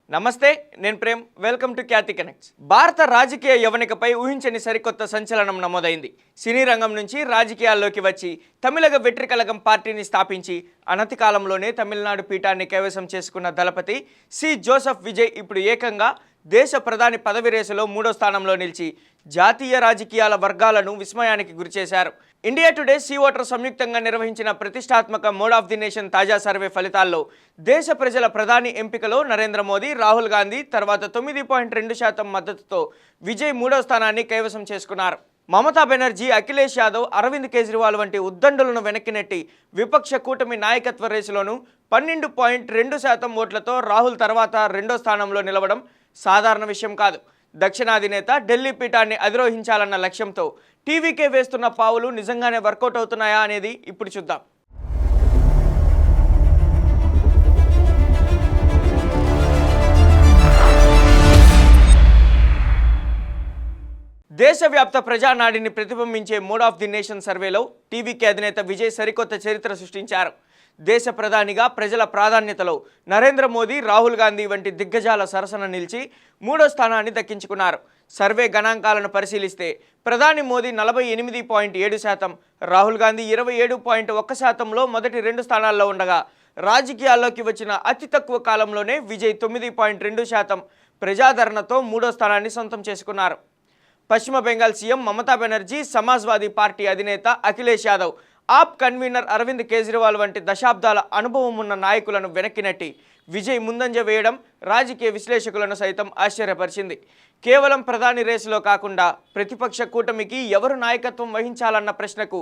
నమస్తే, నేను Prem. Welcome to Khyati connects. భారత రాజకీయ యవనికపై ఊహించని సరికొత్త సంచలనం నమోదైంది. సినీ రంగం నుంచి రాజకీయాల్లోకి వచ్చి తమిళగ వెట్రికలగం పార్టీని స్థాపించి అనతి కాలంలోనే తమిళనాడు పీఠాన్ని కైవసం చేసుకున్న దళపతి సి జోసెఫ్ విజయ్ ఇప్పుడు ఏకంగా దేశ ప్రధాని పదవి రేసులో 3వ స్థానంలో నిలిచి జాతీయ రాజకీయాల వర్గాలను విస్మయానికి గురిచేశారు. ఇండియా టుడే సీ ఓటర్ సంయుక్తంగా నిర్వహించిన ప్రతిష్టాత్మక మోడ్ ఆఫ్ ది నేషన్ తాజా సర్వే ఫలితాల్లో దేశ ప్రజల ప్రధాని ఎంపికలో నరేంద్ర మోదీ, రాహుల్ గాంధీ తర్వాత 9.2% మద్దతుతో విజయ్ 3వ స్థానాన్ని కైవసం చేసుకున్నారు. మమతా బెనర్జీ, అఖిలేష్ యాదవ్, అరవింద్ కేజ్రీవాల్ వంటి ఉద్దండులను వెనక్కి నెట్టి విపక్ష కూటమి నాయకత్వ రేసులోనూ 12.2% ఓట్లతో రాహుల్ తర్వాత 2వ స్థానంలో నిలవడం సాధారణ విషయం కాదు. దక్షిణాధినేత ఢిల్లీ పీఠాన్ని అధిరోహించాలన్న లక్ష్యంతో టీవీకే వేస్తున్న పావులు నిజంగానే వర్కౌట్ అవుతున్నాయా అనేది ఇప్పుడు చూద్దాం. దేశవ్యాప్త ప్రజానాడిని ప్రతిబింబించే మోడ్ ఆఫ్ ది నేషన్ సర్వేలో టీవీకే అధినేత విజయ్ సరికొత్త చరిత్ర సృష్టించారు. దేశ ప్రధానిగా ప్రజల ప్రాధాన్యతలో నరేంద్ర మోదీ, రాహుల్ గాంధీ వంటి దిగ్గజాల సరసన నిలిచి 3వ స్థానాన్ని దక్కించుకున్నారు. సర్వే గణాంకాలను పరిశీలిస్తే ప్రధాని మోదీ 48.7%, రాహుల్ గాంధీ 27.1%లో మొదటి 2 స్థానాల్లో ఉండగా, రాజకీయాల్లోకి వచ్చిన అతి తక్కువ కాలంలోనే విజయ్ 9.2% ప్రజాదరణతో 3వ స్థానాన్ని సొంతం చేసుకున్నారు. పశ్చిమ బెంగాల్ సీఎం మమతా బెనర్జీ, సమాజ్వాదీ పార్టీ అధినేత అఖిలేష్ యాదవ్, ఆప్ కన్వీనర్ అరవింద్ కేజ్రీవాల్ వంటి దశాబ్దాల అనుభవం ఉన్న నాయకులను వెనక్కి నెట్టి విజయ్ ముందంజ వేయడం రాజకీయ విశ్లేషకులను సైతం ఆశ్చర్యపరిచింది. కేవలం ప్రధాని రేసులో కాకుండా ప్రతిపక్ష కూటమికి ఎవరు నాయకత్వం వహించాలన్న ప్రశ్నకు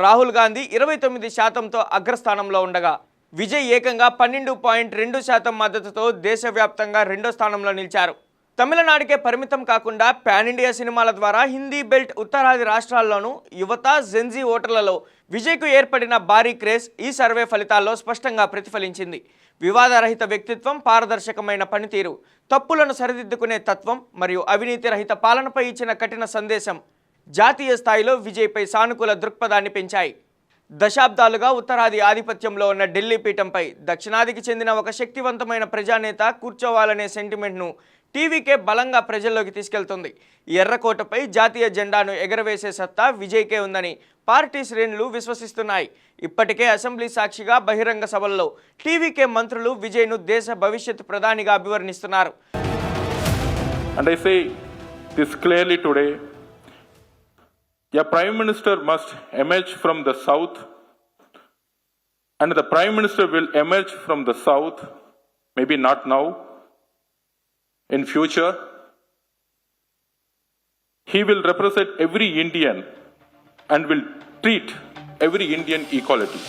రాహుల్ గాంధీ 29%తో అగ్రస్థానంలో ఉండగా, విజయ్ ఏకంగా 12.2% మద్దతుతో దేశవ్యాప్తంగా 2వ స్థానంలో నిలిచారు. తమిళనాడుకే పరిమితం కాకుండా పాన్ ఇండియా సినిమాల ద్వారా హిందీ బెల్ట్ ఉత్తరాది రాష్ట్రాల్లోనూ యువత, జెన్జీ ఓటర్లలో విజయ్కు ఏర్పడిన భారీ క్రేజ్ ఈ సర్వే ఫలితాల్లో స్పష్టంగా ప్రతిఫలించింది. వివాదరహిత వ్యక్తిత్వం, పారదర్శకమైన పనితీరు, తప్పులను సరిదిద్దుకునే తత్వం మరియు అవినీతి రహిత పాలనపై ఇచ్చిన కఠిన సందేశం జాతీయ స్థాయిలో విజయ్పై సానుకూల దృక్పథాన్ని పెంచాయి. దశాబ్దాలుగా ఉత్తరాది ఆధిపత్యంలో ఉన్న ఢిల్లీ పీఠంపై దక్షిణాదికి చెందిన ఒక శక్తివంతమైన ప్రజానేత కూర్చోవాలనే సెంటిమెంట్ను టీవీకే బలంగా ప్రజల్లోకి తీసుకెళ్తుంది. ఎర్రకోటపై జాతీయ జెండాను ఎగరవేసే సత్తా విజయ్కే ఉందని పార్టీ శ్రేణులు విశ్వసిస్తున్నాయి. ఇప్పటికే అసెంబ్లీ సాక్షిగా బహిరంగ సభల్లో టీవీకే మంత్రులు విజయ్ను దేశ భవిష్యత్ ప్రధానిగా అభివర్ణిస్తున్నారు. And I say this clearly today, a prime minister must emerge from the south, and the prime minister will emerge from the south, maybe not now, in future. He will represent every Indian and will treat every Indian equality.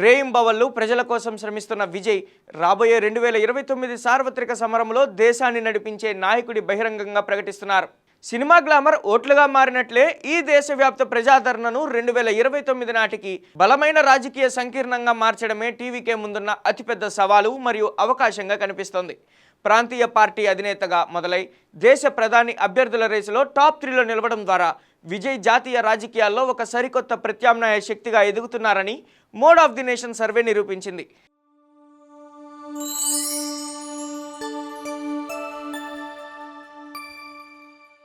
రేయింబవళ్లు ప్రజల కోసం శ్రమిస్తున్న విజయ్ రాబోయే 2029 సార్వత్రిక సమరంలో దేశాన్ని నడిపించే నాయకుడి బహిరంగంగా ప్రకటిస్తున్నారు. సినిమా గ్లామర్ ఓట్లుగా మారినట్లే ఈ దేశవ్యాప్త ప్రజాదరణను 2029 నాటికి బలమైన రాజకీయ సంకీర్ణంగా మార్చడమే టీవీకే ముందున్న అతిపెద్ద సవాలు మరియు అవకాశంగా కనిపిస్తోంది. ప్రాంతీయ పార్టీ అధినేతగా మొదలై దేశ ప్రధాని అభ్యర్థుల రేసులో టాప్ 3లో నిలవడం ద్వారా విజయ్ జాతీయ రాజకీయాల్లో ఒక సరికొత్త ప్రత్యామ్నాయ శక్తిగా ఎదుగుతున్నారని mood of the nation survey నిరూపించింది.